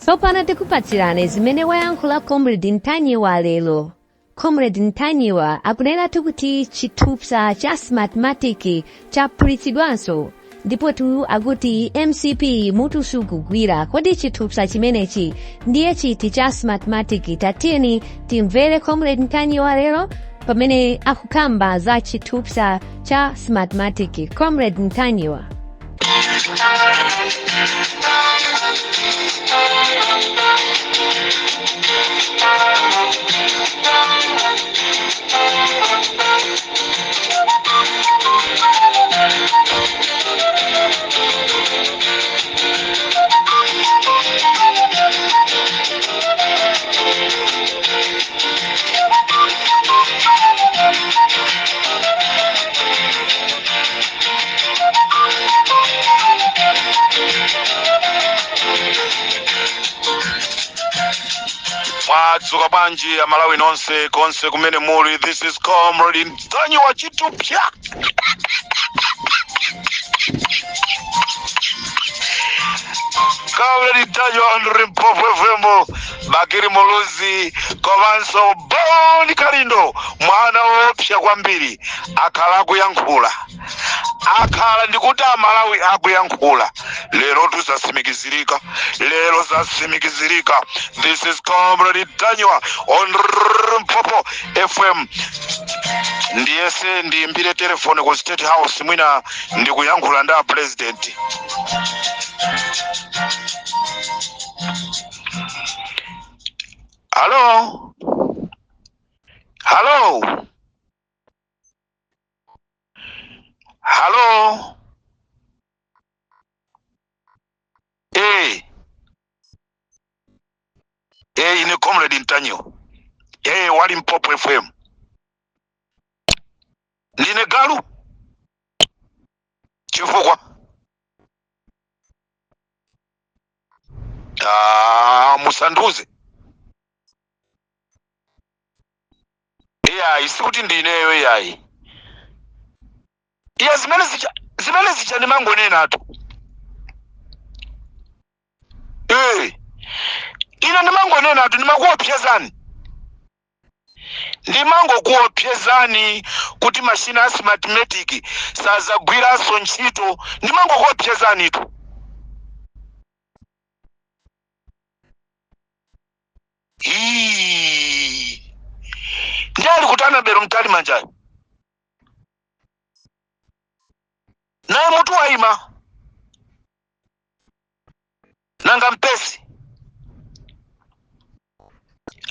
Tsopano tikupatsirani zimene wayankhula Comrade Ntanyiwa lero. Comrade Ntanyiwa akunena kuti chithupsa cha Smartmatic chaphulitsidwanso ndipo tu akuti MCP mutu sukugwira. Kodi chithupsa chimenechi ndiye chiti cha Smartmatic? Tatiyeni timvere Comrade Ntanyiwa lero pamene akukamba za chithupsa cha Smartmatic. Comrade Ntanyiwa. Mwadzuka bwanji Amalawi nonse konse kumene muli. This is Comrade Ntanyiwa chithupsa. Comrade Ntanyiwa on Limpopo FM. Bakiri Muluzi komanso Boni Kalindo mwana wopsa kwambiri akhala kuyankhula. Akhala ndikuti Amalawi akuyankhula. Lero tuzasimikizirika. This is Comrade Ntanyiwa on Limpopo FM. Ndiyese ndiyimbire telefone ku State House mwina ndikuyankhula nda president. Hello? Ine Comrade Ntanyiwa. Wali Limpopo FM. Ndine galu. Chifukwa. Musanduze. Isikuti ndineyo yayi. Zimene zicha ndimangonena tu. Ina ndimangonena tu ndimakuopsezani. Ndimangokuopsezani kuti machine ya Smartmatic sazagwiraso ntchito. Ndimangokuopsezani tu. Ndiyali kutana bero mtali manjayi. Naye mutu waima. Nanga mpesi.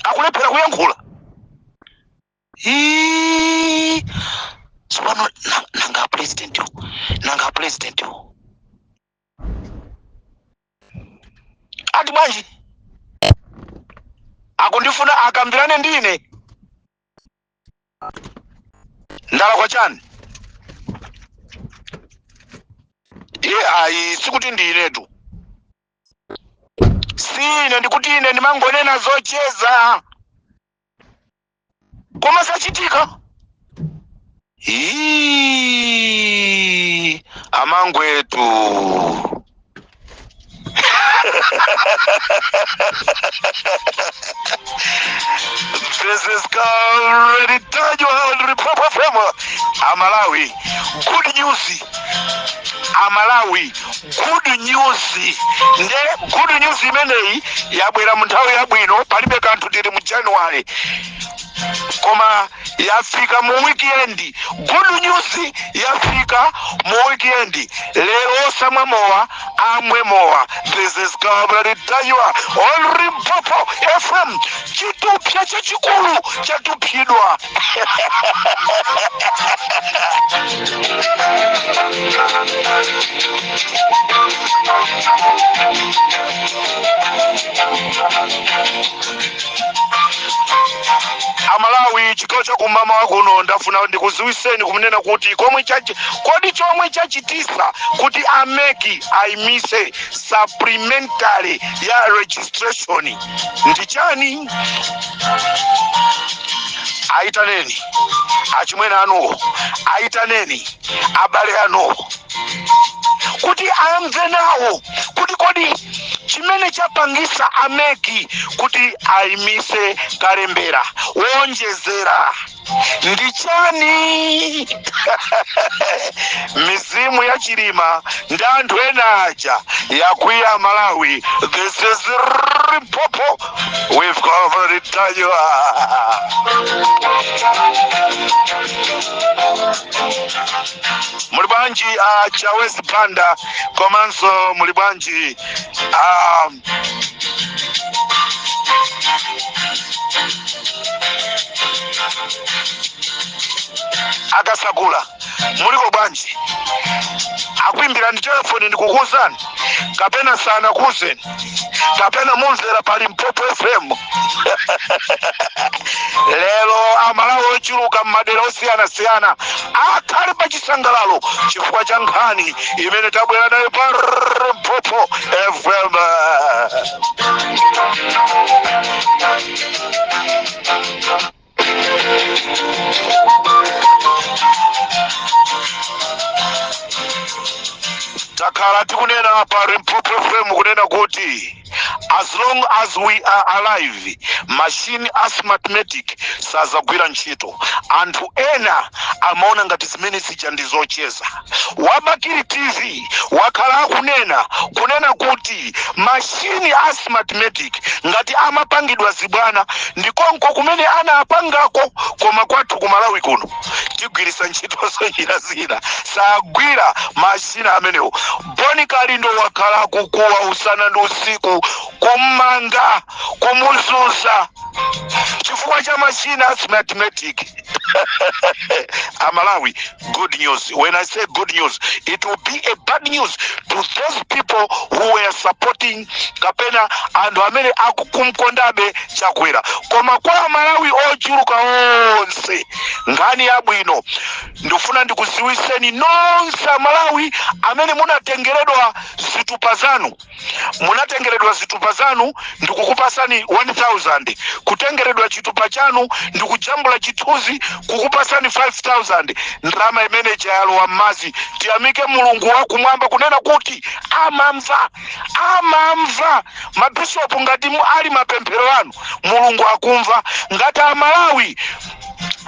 Akulephera kuyankhula. Sipano nanga president yo. Ati bwanji. Akundifuna akambirane ndine. Ndala kwa chani. Sikuti ndinetu. Sine ndikuti ine ndimangonena zocheza. Koma sachitika. Amangwetu. This is Comrade Ntanyiwa on Limpopo FM. Amalawi, good news. Nde good news imeneyi yabwera mu nthawi yabwino palibe kanthu tili mu January. Koma yafika mu weekend. Good news yafika mu weekend. Lero samwe mowa amwe mowa. This is Comrade Ntanyiwa on Limpopo FM. Chithupsa chachikulu chatupsidwa. Amalawi chikolo cha kumama wakuno ndafuna ndikuziwiseni kumunena kuti kodi chomwe chachitisa kuti ameki aimise supplementary ya registration ndichani? Aitaneni achimwene anuwo, aitaneni abale anuwo kuti amve nawo kuti kodi chimene chapangisa ameki kuti ayimise Kalembera wonjezera ndi chani? Mizimu ya Chilima ndi anthu ena aja yakwiya Malawi. This is Limpopo. We've covered it. Muli bwanji Chawezi Panda komanso muli bwanji Akasakula muliko bwanji? Akuimbirani telefoni ndikukuuzani kapena sana kuzeni kapena munzera pali Limpopo FM. Lero Amalawi ochuluka m'madera osiyana-siyana akhale pa chisangalalo chifukwa cha nkhani imene tabwera nayo pa Limpopo FM. Takhala tikunena pa Limpopo FM kunena kuti as long as we are alive, machine asthmatic sazagwira ntchito. Anthu ena amaona ngati zimene zija ndizocheza. Wabakiri TV wakhala kunena kuti machine asthmatic ngati amapangidwa zibwana ndikonko kumene ana apangako, koma kwathu ku Malawi kuno tigwirisa ntchito zina sagwira machine amenewo. Boni Kalindo wakhala kukuwa usana ndi usiku kumanga kumuzuza chifukwa cha machine asthmatic. Amalawi, good news. When I say good news, it will be a bad news to those people who were supporting kapena anthu amene akukumkondabe chakwera. Koma kwa Malawi ochuluka onse ngani yabwino ndifuna ndikuziwiseni nonse Malawi amene munatengeredwa zitupa zanu ndikukupasani 1000, kutengeredwa chitupa chanu ndikujambula chithuzi kukupasani 5000. Ndrama imene chayalowa m'mazi. Tiyamike Mulungu wakumwamba kunena kuti amamva mabishopu ngati ali mapemphero anu Mulungu akumva. Ngati Amalawi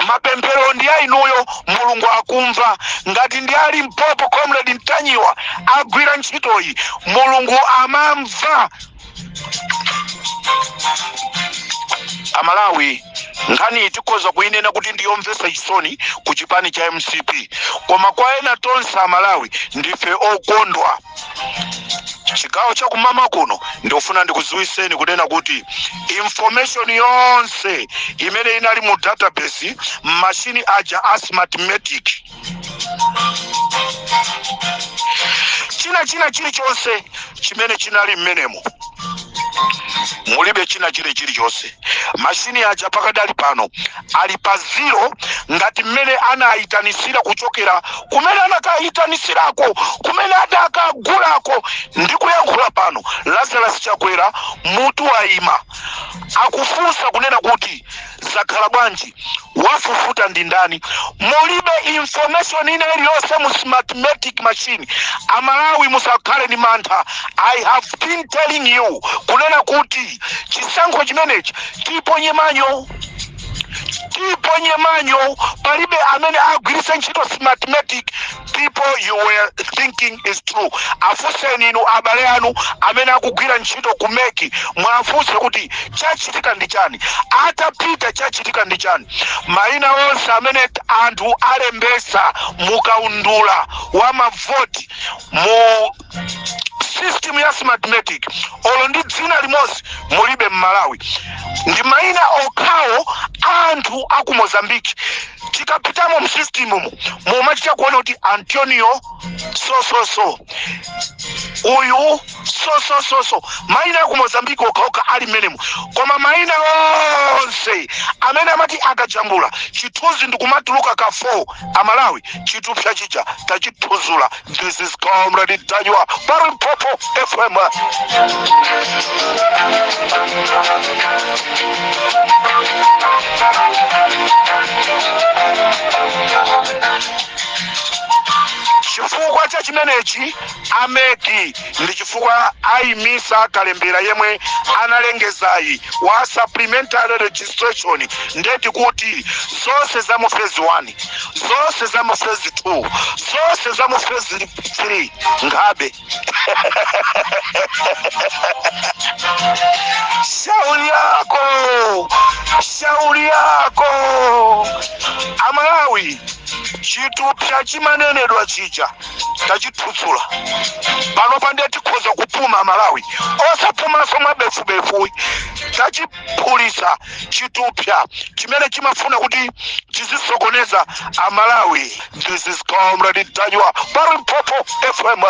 mapemphero ndi ainuyo Mulungu akumva. Ngati ndi ali Limpopo Comrade Ntanyiwa agwira ntchitoyi Mulungu amamva. Amalawi nkhani tikoza kuinena kuti ndiyomvesa chisoni ku chipani cha MCP, koma kwa ena tonse Amalawi ndife okondwa. Chigawo cha kumama kuno ndofuna ndikuziwiseni kunena kuti information yonse imene inali mu database machine aja asthmatic chilichonse chimene chinali mmenemo mulibe chilichonse. Machine aja pakadali pano ali pa zero ngati mmene anayitanisira kuchokera kumene anakayitanisirako kumene adakagulako. Ndikuyankhula pano Lazarus Chakwera mutu waima akufunsa kunena kuti zakhala bwanji, wafufuta ndi ndani. Mulibe information ina iliyonse mu smartmatic machine. Amalawi musakhale ni mantha. I have been telling you kunena kuti chisankho chimenechi tiponye manyo palibe amene agwirisa ntchito smartmatic. People you were thinking is true. Afuseni inu abale anu amene akugwira ntchito kumeki mwafuse kuti chachitika ndi chani, atapita chachitika ndi chani. Maina onse amene anthu alembesa mukaundula wa mavoti mu system ya smartmatic olo ndi dzina limodzi mulibe m'Malawi. Ndi maina okhawo anthu aku Mozambique. Tikapitamo mu system mumachita kuona kuti Antonio so uyu so maina aku Mozambique okhaokha ali mmenemo. Koma maina onse amene amati akajambula chithuzi ndikumatuluka ka 4 Amalawi chitupsa chicha tachithuzula. This is Comrade Ntanyiwa pa Limpopo FM. Chifukwa chifukwa cha chimenechi ameki ndi chifukwa ayimisa kalembera yemwe analengezayi wa supplementary registration ndeti kuti zonse za mu phase 1 zonse za mu phase 2 zonse za mu phase 3 ngabe shauri yako Amalawi chitupsa chimanenedwa chija tachitutsula pano pandeti tikhoza kupuma Amalawi osapumaso mabefubefu tachipulisa chitupsa chimene chimafuna kuti chizisokoneza Amalawi. This is Comrade Ntanyiwa Palimpopo FM.